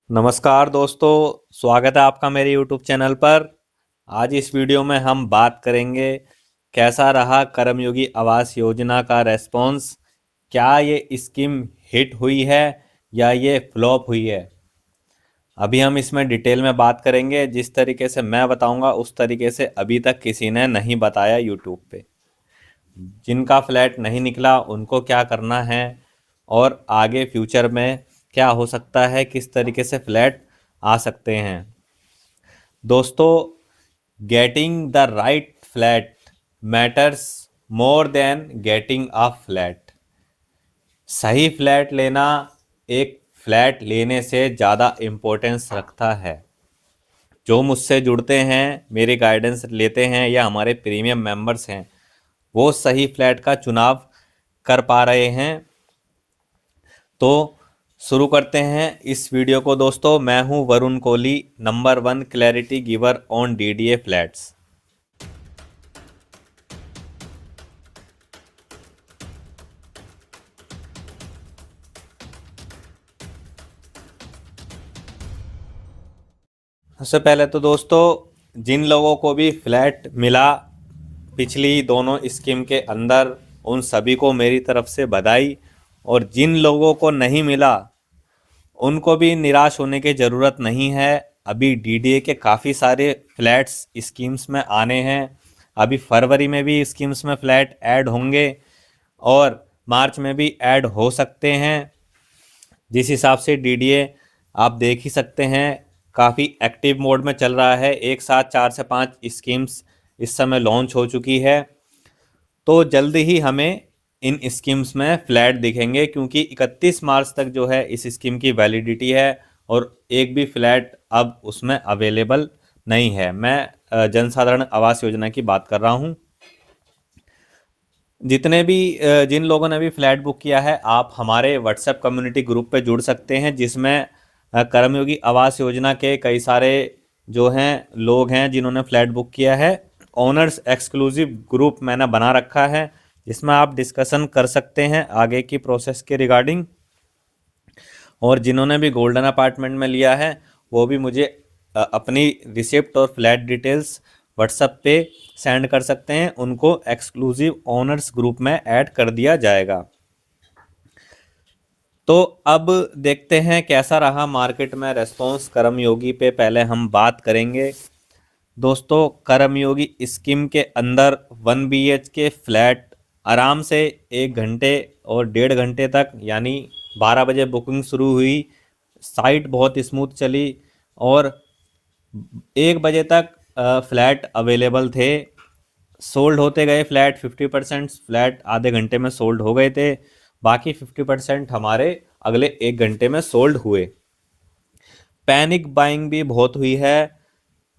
नमस्कार दोस्तों, स्वागत है आपका मेरे YouTube चैनल पर। आज इस वीडियो में हम बात करेंगे कैसा रहा कर्मयोगी आवास योजना का रेस्पॉन्स। क्या ये स्कीम हिट हुई है या ये फ्लॉप हुई है। अभी हम इसमें डिटेल में बात करेंगे। जिस तरीके से मैं बताऊंगा उस तरीके से अभी तक किसी ने नहीं बताया YouTube पे। जिनका फ्लैट नहीं निकला उनको क्या करना है और आगे फ्यूचर में क्या हो सकता है, किस तरीके से फ्लैट आ सकते हैं। दोस्तों, getting the right flat matters more than getting a flat. सही फ्लैट लेना एक फ्लैट लेने से ज़्यादा इम्पोर्टेंस रखता है। जो मुझसे जुड़ते हैं, मेरे गाइडेंस लेते हैं या हमारे प्रीमियम मेंबर्स हैं, वो सही फ्लैट का चुनाव कर पा रहे हैं। तो शुरू करते हैं इस वीडियो को। दोस्तों, मैं हूं Varun Kohli, number 1 clarity giver on DDA flats. सबसे पहले तो दोस्तों, जिन लोगों को भी फ्लैट मिला पिछली दोनों स्कीम के अंदर, उन सभी को मेरी तरफ से बधाई। और जिन लोगों को नहीं मिला उनको भी निराश होने की ज़रूरत नहीं है। अभी डीडीए के काफ़ी सारे फ्लैट्स स्कीम्स में आने हैं। अभी फरवरी में भी स्कीम्स में फ्लैट ऐड होंगे और मार्च में भी ऐड हो सकते हैं। जिस हिसाब से डीडीए आप देख ही सकते हैं, काफ़ी एक्टिव मोड में चल रहा है। एक साथ 4 से 5 स्कीम्स इस समय लॉन्च हो चुकी है। तो जल्दी ही हमें इन स्कीम्स में फ्लैट दिखेंगे, क्योंकि 31 मार्च तक जो है इस स्कीम की वैलिडिटी है और एक भी फ्लैट अब उसमें अवेलेबल नहीं है। मैं जनसाधारण आवास योजना की बात कर रहा हूँ। जिन लोगों ने भी फ्लैट बुक किया है, आप हमारे व्हाट्सएप कम्युनिटी ग्रुप पे जुड़ सकते हैं, जिसमें कर्मयोगी आवास योजना के कई सारे जो हैं लोग हैं जिन्होंने फ्लैट बुक किया है। ओनर्स एक्सक्लूसिव ग्रुप मैंने बना रखा है, जिसमें आप डिस्कशन कर सकते हैं आगे की प्रोसेस के रिगार्डिंग। और जिन्होंने भी गोल्डन अपार्टमेंट में लिया है, वो भी मुझे अपनी रिसिप्ट और फ्लैट डिटेल्स व्हाट्सएप पे सेंड कर सकते हैं। उनको एक्सक्लूसिव ओनर्स ग्रुप में ऐड कर दिया जाएगा। तो अब देखते हैं कैसा रहा मार्केट में रेस्पॉन्स कर्मयोगी पे। पहले हम बात करेंगे दोस्तों, कर्मयोगी स्कीम के अंदर 1 BHK फ्लैट आराम से 1 घंटे और 1.5 घंटे तक, यानी 12 बजे बुकिंग शुरू हुई, साइट बहुत स्मूथ चली और 1 बजे तक फ्लैट अवेलेबल थे। सोल्ड होते गए फ्लैट। 50% फ्लैट आधे घंटे में सोल्ड हो गए थे, बाकी 50% हमारे अगले 1 घंटे में सोल्ड हुए। पैनिक बाइंग भी बहुत हुई है।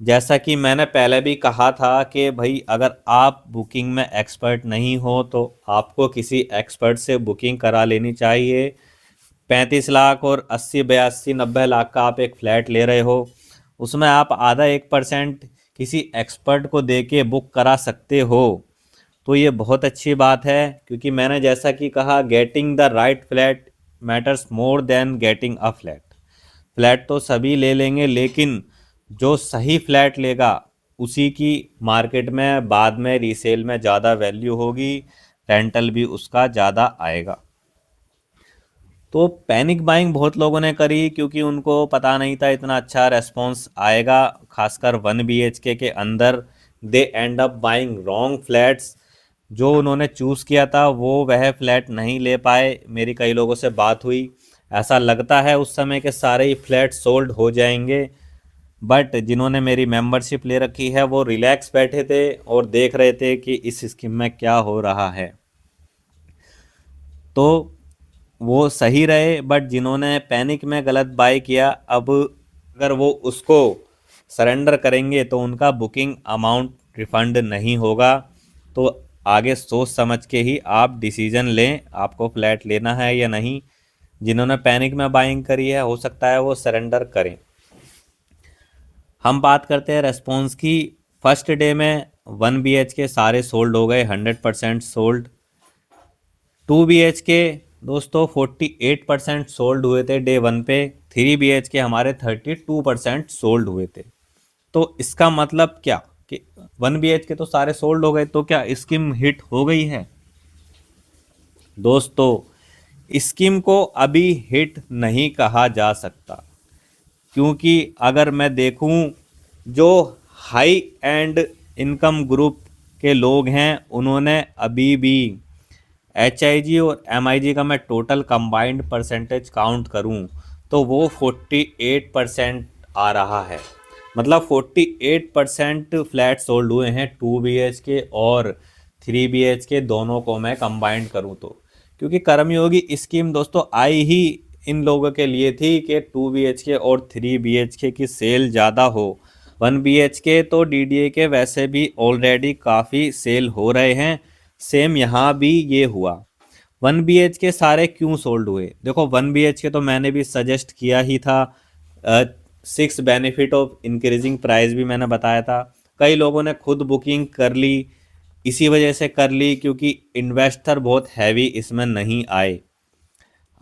जैसा कि मैंने पहले भी कहा था कि भाई, अगर आप बुकिंग में एक्सपर्ट नहीं हो तो आपको किसी एक्सपर्ट से बुकिंग करा लेनी चाहिए। 35 लाख और 80 82 90 लाख का आप एक फ्लैट ले रहे हो, उसमें आप आधा 1% किसी एक्सपर्ट को दे के बुक करा सकते हो, तो ये बहुत अच्छी बात है। क्योंकि मैंने जैसा कि कहा, getting the right flat matters more than getting a flat. Flat तो सभी ले लेंगे, लेकिन जो सही फ्लैट लेगा उसी की मार्केट में बाद में रीसेल में ज़्यादा वैल्यू होगी, रेंटल भी उसका ज़्यादा आएगा। तो पैनिक बाइंग बहुत लोगों ने करी, क्योंकि उनको पता नहीं था इतना अच्छा रेस्पॉन्स आएगा, खासकर 1 BHK के अंदर। They end up buying wrong flats. जो उन्होंने चूज़ किया था वो वह फ्लैट नहीं ले पाए। मेरी कई लोगों से बात हुई, ऐसा लगता है उस समय के सारे ही फ्लैट सोल्ड हो जाएंगे, बट जिन्होंने मेरी मेंबरशिप ले रखी है वो रिलैक्स बैठे थे और देख रहे थे कि इस स्कीम में क्या हो रहा है। तो वो सही रहे। बट जिन्होंने पैनिक में गलत बाय किया, अब अगर वो उसको सरेंडर करेंगे तो उनका बुकिंग अमाउंट रिफंड नहीं होगा। तो आगे सोच समझ के ही आप डिसीजन लें, आपको फ्लैट लेना है या नहीं। जिन्होंने पैनिक में बाइंग करी है, हो सकता है वो सरेंडर करें। हम बात करते हैं रेस्पॉन्स की। फर्स्ट डे में 1 BHK सारे सोल्ड हो गए, 100% सोल्ड। 2 BHK दोस्तों 48% सोल्ड हुए थे डे वन पे, 3 BH के हमारे 32% सोल्ड हुए थे। तो इसका मतलब क्या कि 1 BH के तो सारे सोल्ड हो गए, तो क्या स्कीम हिट हो गई है? दोस्तों स्कीम को अभी हिट नहीं कहा जा सकता, क्योंकि अगर मैं देखूं जो हाई एंड इनकम ग्रुप के लोग हैं उन्होंने अभी भी HIG और MIG का मैं टोटल कंबाइंड परसेंटेज काउंट करूं तो वो 48% आ रहा है। मतलब 48% फ्लैट सोल्ड हुए हैं 2 BH के और 3 BH के, दोनों को मैं कंबाइंड करूं तो। क्योंकि कर्मयोगी स्कीम दोस्तों आई ही इन लोगों के लिए थी कि 2 BH के और 3 BH के की सेल ज़्यादा हो। 1 BH के तो DDA के वैसे भी ऑलरेडी काफ़ी सेल हो रहे हैं, सेम यहाँ भी ये हुआ। 1 BH के सारे क्यों सोल्ड हुए? देखो 1 BH के तो मैंने भी सजेस्ट किया ही था, 6 बेनिफिट ऑफ इंक्रीजिंग प्राइस भी मैंने बताया था। कई लोगों ने खुद बुकिंग कर ली, इसी वजह से कर ली क्योंकि इन्वेस्टर बहुत हैवी इसमें नहीं आए।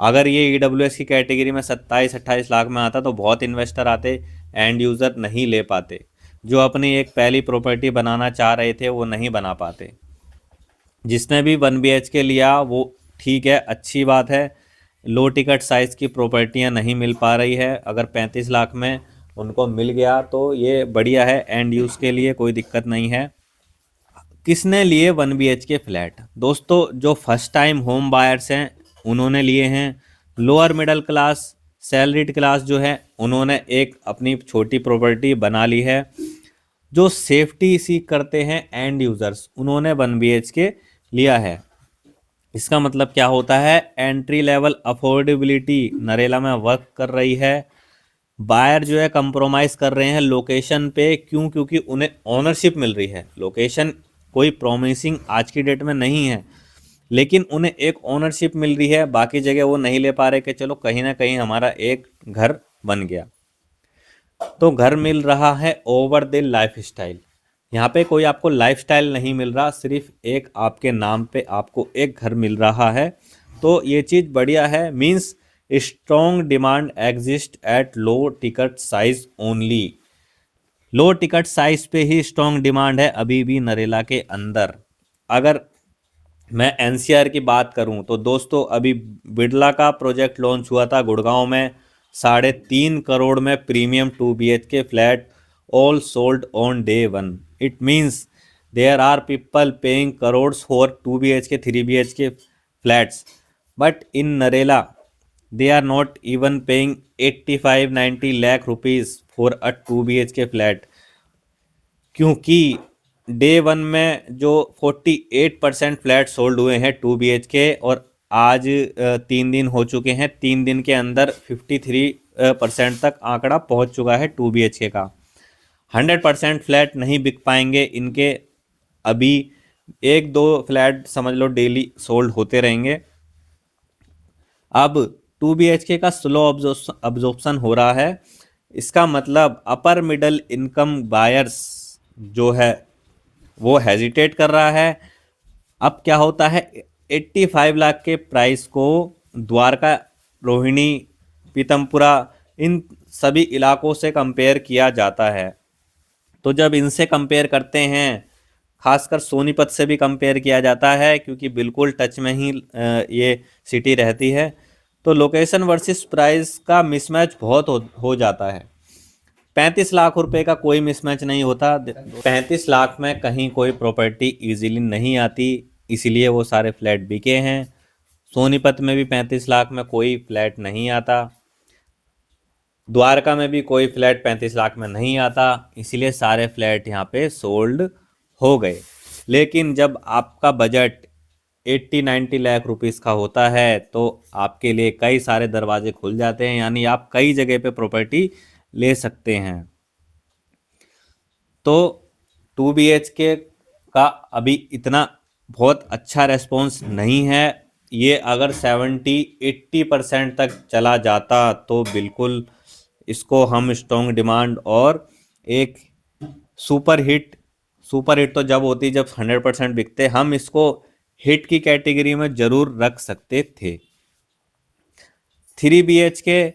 अगर ये EWS की कैटेगरी में 27-28 लाख में आता तो बहुत इन्वेस्टर आते, एंड यूज़र नहीं ले पाते। जो अपनी एक पहली प्रॉपर्टी बनाना चाह रहे थे वो नहीं बना पाते। जिसने भी 1 BH के लिया वो ठीक है, अच्छी बात है। लो टिकट साइज़ की प्रॉपर्टियां नहीं मिल पा रही है, अगर 35 लाख में उनको मिल गया तो ये बढ़िया है, एंड यूज़ के लिए कोई दिक्कत नहीं है। किसने लिए 1 BH के फ्लैट? दोस्तों जो फर्स्ट टाइम होम बायर्स हैं उन्होंने लिए हैं। Lower middle class, salaried class जो है उन्होंने एक अपनी छोटी प्रॉपर्टी बना ली है। जो सेफ्टी सीख करते हैं एंड यूज़र्स उन्होंने 1 BH के लिया है। इसका मतलब क्या होता है? एंट्री लेवल अफोर्डेबिलिटी नरेला में वर्क कर रही है। बायर जो है कंप्रोमाइज़ कर रहे हैं लोकेशन पे, क्यों? क्योंकि उन्हें ओनरशिप मिल रही है। लोकेशन कोई प्रॉमिसिंग आज की डेट में नहीं है, लेकिन उन्हें एक ओनरशिप मिल रही है, बाकी जगह वो नहीं ले पा रहे कि चलो कहीं ना कहीं हमारा एक घर बन गया। तो घर मिल रहा है ओवर द लाइफ स्टाइल। यहाँ पे कोई आपको लाइफ स्टाइल नहीं मिल रहा, सिर्फ एक आपके नाम पे आपको एक घर मिल रहा है। तो ये चीज़ बढ़िया है। Means strong demand exist at low ticket size only. Low ticket size पे ही स्ट्रॉन्ग डिमांड है अभी भी नरेला के अंदर। अगर मैं NCR की बात करूं तो दोस्तों अभी बिरला का प्रोजेक्ट लॉन्च हुआ था गुड़गांव में, 3.5 करोड़ में premium 2 BH K flat, all sold on day one. It means there are people paying crores for 2 BH K 3 BH K flats, but in Narela they are not even paying 85-90 lakh rupees for a 2 BH K flat. क्योंकि day one में जो 48% flat sold हुए हैं 2 BH के, और आज 3 दिन हो चुके हैं, 3 दिन के अंदर 53% तक आंकड़ा पहुंच चुका है 2 BH के का। 100% फ्लैट नहीं बिक पाएंगे इनके, अभी एक दो फ्लैट समझ लो डेली सोल्ड होते रहेंगे। अब 2 BH के का स्लो अब्जॉर्प्शन हो रहा है। इसका मतलब अपर मिडल इनकम बायर्स जो है वो हेजिटेट कर रहा है। अब क्या होता है, 85 लाख के प्राइस को द्वारका, रोहिणी, पीतमपुरा, इन सभी इलाकों से कंपेयर किया जाता है। तो जब इनसे कंपेयर करते हैं, खासकर सोनीपत से भी कंपेयर किया जाता है क्योंकि बिल्कुल टच में ही ये सिटी रहती है, तो लोकेशन वर्सेस प्राइस का मिसमैच बहुत हो जाता है। 35 लाख रुपए का कोई मिसमैच नहीं होता। 35 लाख में कहीं कोई प्रॉपर्टी इजीली नहीं आती, इसीलिए वो सारे फ्लैट बिके हैं। सोनीपत में भी 35 लाख में कोई फ्लैट नहीं आता, द्वारका में भी कोई फ्लैट 35 लाख में नहीं आता, इसीलिए सारे फ्लैट यहाँ पे सोल्ड हो गए। लेकिन जब आपका बजट 80-90 लाख रुपीस का होता है तो आपके लिए कई सारे दरवाजे खुल जाते हैं, यानी आप कई जगह पे प्रॉपर्टी ले सकते हैं। तो 2 BH के का अभी इतना बहुत अच्छा रेस्पॉन्स नहीं है। ये अगर 70-80% तक चला जाता तो बिल्कुल इसको हम स्ट्रॉन्ग डिमांड और एक सुपर हिट, सुपर हिट तो जब होती जब 100% बिकते, हम इसको हिट की कैटेगरी में ज़रूर रख सकते थे। 3 BHK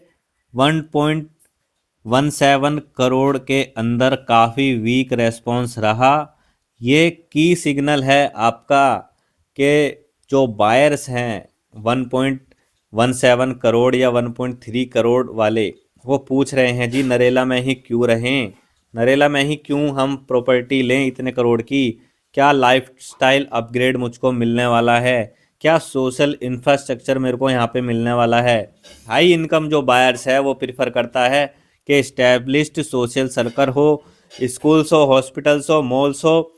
1.17 करोड़ के अंदर काफ़ी वीक रेस्पॉन्स रहा। ये की सिग्नल है आपका कि जो बायर्स हैं 1.17 करोड़ या 1.3 करोड़ वाले, वो पूछ रहे हैं जी नरेला में ही क्यों रहें, नरेला में ही क्यों हम प्रॉपर्टी लें इतने करोड़ की, क्या लाइफस्टाइल अपग्रेड मुझको मिलने वाला है, क्या सोशल इंफ्रास्ट्रक्चर मेरे को यहाँ पे मिलने वाला है। हाई इनकम जो बायर्स है वो प्रिफर करता है कि इस्टेब्लिश्ड सोशल सर्कल हो, स्कूल्स हो, हॉस्पिटल्स हो, मॉल्स हो,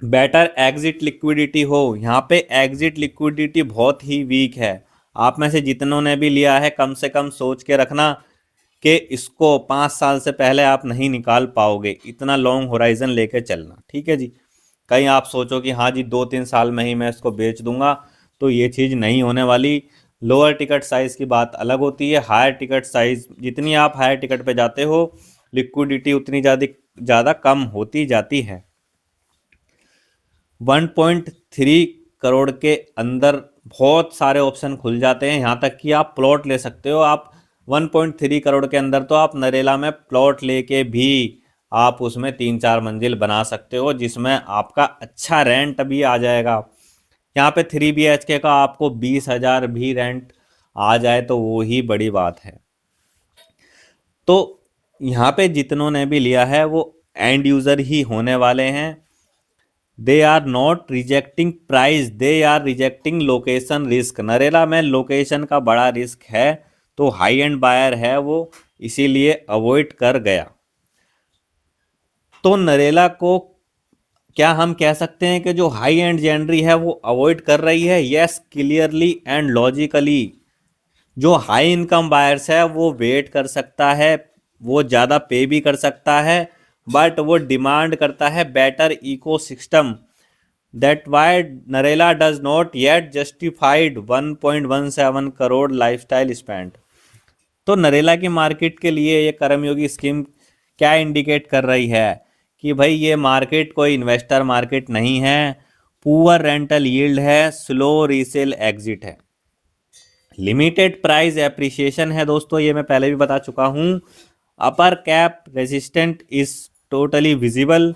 बेटर एग्जिट लिक्विडिटी हो। यहाँ पे एग्जिट लिक्विडिटी बहुत ही वीक है। आप में से जितनों ने भी लिया है कम से कम सोच के रखना कि इसको 5 साल से पहले आप नहीं निकाल पाओगे, इतना लॉन्ग होराइजन लेके चलना, ठीक है जी। कहीं आप सोचो कि हाँ जी 2-3 साल में ही मैं इसको बेच दूंगा, तो ये चीज़ नहीं होने वाली। लोअर टिकट साइज़ की बात अलग होती है, हायर टिकट साइज़ जितनी आप हायर टिकट पे जाते हो लिक्विडिटी उतनी ज़्यादा कम होती जाती है। 1.3 करोड़ के अंदर बहुत सारे ऑप्शन खुल जाते हैं, यहाँ तक कि आप प्लॉट ले सकते हो। आप 1.3 करोड़ के अंदर तो आप नरेला में प्लॉट लेके भी आप उसमें 3-4 मंजिल बना सकते हो, जिसमें आपका अच्छा रेंट भी आ जाएगा। यहाँ पे 3 BHK का आपको 20,000 भी रेंट आ जाए तो वो ही बड़ी बात है। तो यहाँ पे जितनों ने भी लिया है वो एंड यूज़र ही होने वाले हैं। They are not rejecting price, they are rejecting location risk. Narela में लोकेशन का बड़ा रिस्क है, तो हाई एंड बायर है वो, इसीलिए अवॉइड कर गया। तो नरेला को क्या हम कह सकते हैं कि जो हाई एंड जेनरी है वो अवॉइड कर रही है? Yes, clearly and logically. जो हाई इनकम बायर्स है वो वेट कर सकता है, वो ज़्यादा पे भी कर सकता है, बट वो डिमांड करता है better ecosystem. That why Narela does not yet justified 1.17 crore lifestyle spend. तो नरेला की मार्केट के लिए ये कर्मयोगी स्कीम क्या इंडिकेट कर रही है कि भाई ये मार्केट कोई इन्वेस्टर मार्केट नहीं है, पुअर रेंटल यील्ड है, स्लो रीसेल एग्जिट है, लिमिटेड प्राइस एप्रिसिएशन है। दोस्तों ये मैं पहले भी बता चुका हूँ। Upper cap resistant is totally visible.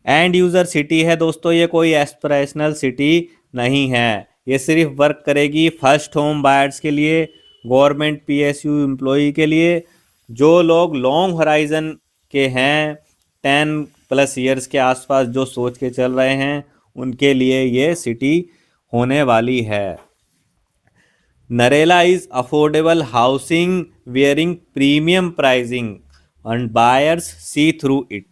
End user city है दोस्तों, ये कोई एस्पिरेशनल सिटी नहीं है, ये सिर्फ वर्क करेगी फर्स्ट होम बायर्स के लिए, गवर्नमेंट PSU एम्प्लॉई के लिए, जो लोग लॉन्ग होराइजन के हैं 10+ ईयर्स के आसपास जो सोच के चल रहे हैं, उनके लिए ये सिटी होने वाली है। Narela is affordable housing wearing premium pricing and buyers see through it.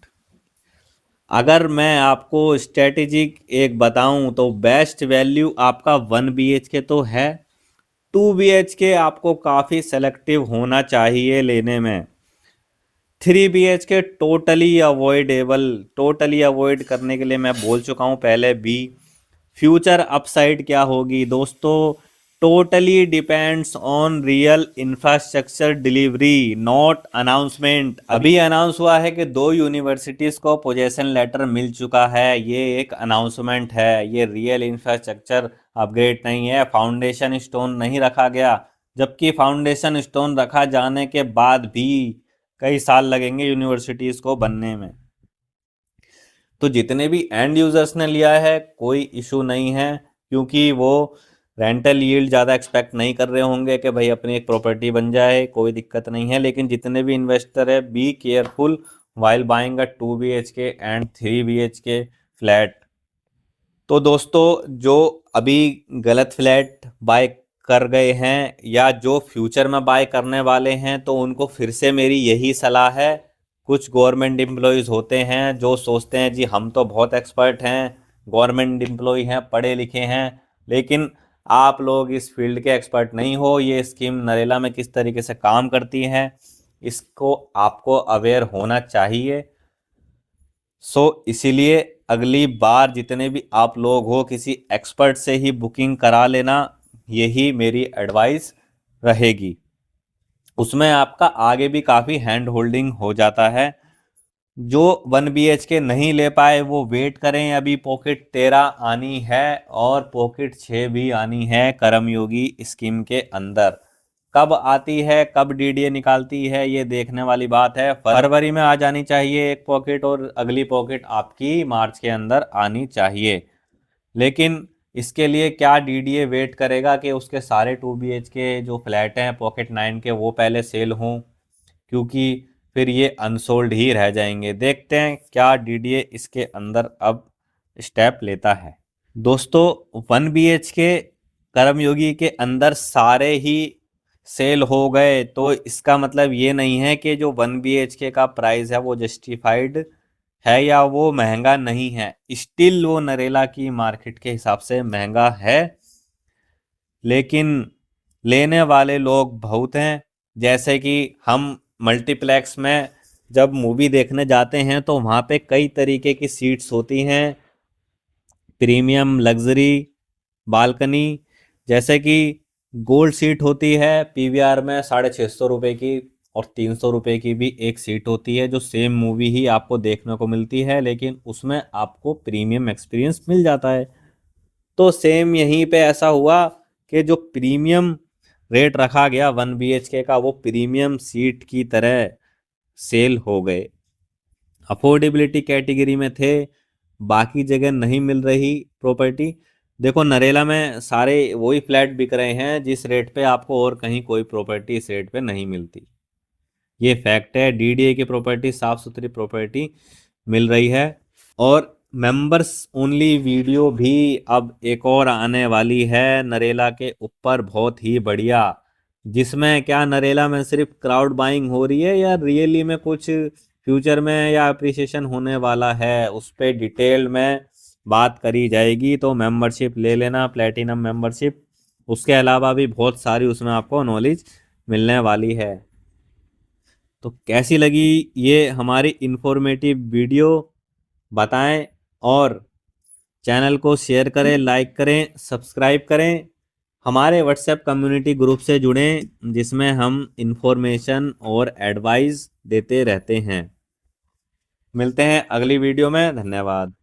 अगर मैं आपको स्ट्रेटेजिक एक बताऊं तो बेस्ट वैल्यू आपका 1 BHK तो है, 2 BHK आपको काफ़ी सेलेक्टिव होना चाहिए लेने में। 3 BHK totally avoidable, totally avoid करने के लिए मैं बोल चुका हूं पहले भी। फ्यूचर अपसाइड क्या होगी दोस्तों? Totally depends on real infrastructure delivery, not announcement. अभी अनाउंस हुआ है कि 2 यूनिवर्सिटीज़ को पोजेशन लेटर मिल चुका है, ये एक अनाउंसमेंट है, ये रियल इंफ्रास्ट्रक्चर अपग्रेड नहीं है, फाउंडेशन स्टोन नहीं रखा गया। जबकि फाउंडेशन स्टोन रखा जाने के बाद भी कई साल लगेंगे यूनिवर्सिटीज़ को बनने में। तो जितने भी एंड यूज़र्स ने लिया है कोई इशू नहीं है, क्योंकि वो रेंटल यील्ड ज़्यादा एक्सपेक्ट नहीं कर रहे होंगे कि भाई अपनी एक प्रॉपर्टी बन जाए, कोई दिक्कत नहीं है। लेकिन जितने भी इन्वेस्टर है be careful while buying a 2 BHK and 3 BHK flat. तो दोस्तों जो अभी गलत फ्लैट बाय कर गए हैं या जो फ्यूचर में बाय करने वाले हैं, तो उनको फिर से मेरी यही सलाह है। कुछ गवर्नमेंट एम्प्लॉयज़ होते हैं जो सोचते हैं जी हम तो बहुत एक्सपर्ट हैं, गवर्नमेंट एम्प्लॉय हैं, पढ़े लिखे हैं, लेकिन आप लोग इस फील्ड के एक्सपर्ट नहीं हो। ये स्कीम नरेला में किस तरीके से काम करती है इसको आपको अवेयर होना चाहिए। इसीलिए अगली बार जितने भी आप लोग हो किसी एक्सपर्ट से ही बुकिंग करा लेना, यही मेरी एडवाइस रहेगी। उसमें आपका आगे भी काफ़ी हैंड होल्डिंग हो जाता है। जो 1 BHK नहीं ले पाए वो वेट करें, अभी पॉकेट 13 आनी है और पॉकेट 6 भी आनी है कर्मयोगी स्कीम के अंदर। कब आती है, कब डीडीए निकालती है, ये देखने वाली बात है। फरवरी में आ जानी चाहिए एक पॉकेट, और अगली पॉकेट आपकी मार्च के अंदर आनी चाहिए। लेकिन इसके लिए क्या डीडीए वेट करेगा कि उसके सारे 2 BH के जो फ्लैट हैं पॉकेट 9 के वो पहले सेल हों, क्योंकि फिर ये अनसोल्ड ही रह जाएंगे। देखते हैं क्या डीडीए इसके अंदर अब स्टेप लेता है। दोस्तों 1 BH के कर्मयोगी के अंदर सारे ही सेल हो गए, तो इसका मतलब ये नहीं है कि जो 1 BH का प्राइस है वो जस्टिफाइड है या वो महंगा नहीं है। स्टिल वो नरेला की मार्केट के हिसाब से महंगा है, लेकिन लेने वाले लोग बहुत हैं। जैसे कि हम मल्टीप्लेक्स में जब मूवी देखने जाते हैं तो वहाँ पे कई तरीके की सीट्स होती हैं, प्रीमियम, लग्जरी, बालकनी। जैसे कि गोल्ड सीट होती है पीवीआर में 650 रुपये की, और 300 रुपये की भी एक सीट होती है जो सेम मूवी ही आपको देखने को मिलती है, लेकिन उसमें आपको प्रीमियम एक्सपीरियंस मिल जाता है। तो सेम यहीं पे ऐसा हुआ कि जो प्रीमियम रेट रखा गया 1 BH का, वो प्रीमियम सीट की तरह सेल हो गए। अफोर्डेबिलिटी कैटेगरी में थे, बाकी जगह नहीं मिल रही प्रॉपर्टी। देखो नरेला में सारे वही फ्लैट बिक रहे हैं जिस रेट पे आपको और कहीं कोई प्रॉपर्टी इस रेट पे नहीं मिलती। ये फैक्ट है। डीडीए की प्रॉपर्टी साफ सुथरी प्रॉपर्टी मिल रही है। और मेंबर्स ओनली वीडियो भी अब एक और आने वाली है नरेला के ऊपर, बहुत ही बढ़िया, जिसमें क्या नरेला में सिर्फ क्राउड बाइंग हो रही है या रियली में कुछ फ्यूचर में या अप्रिसिएशन होने वाला है, उस पर डिटेल में बात करी जाएगी। तो मेंबरशिप ले लेना, प्लेटिनम मेंबरशिप। उसके अलावा भी बहुत सारी उसमें आपको नॉलेज मिलने वाली है। तो कैसी लगी ये हमारी इंफॉर्मेटिव वीडियो बताएं, और चैनल को शेयर करें, लाइक करें, सब्सक्राइब करें। हमारे व्हाट्सएप कम्युनिटी ग्रुप से जुड़ें जिसमें हम इंफॉर्मेशन और एडवाइस देते रहते हैं। मिलते हैं अगली वीडियो में। धन्यवाद।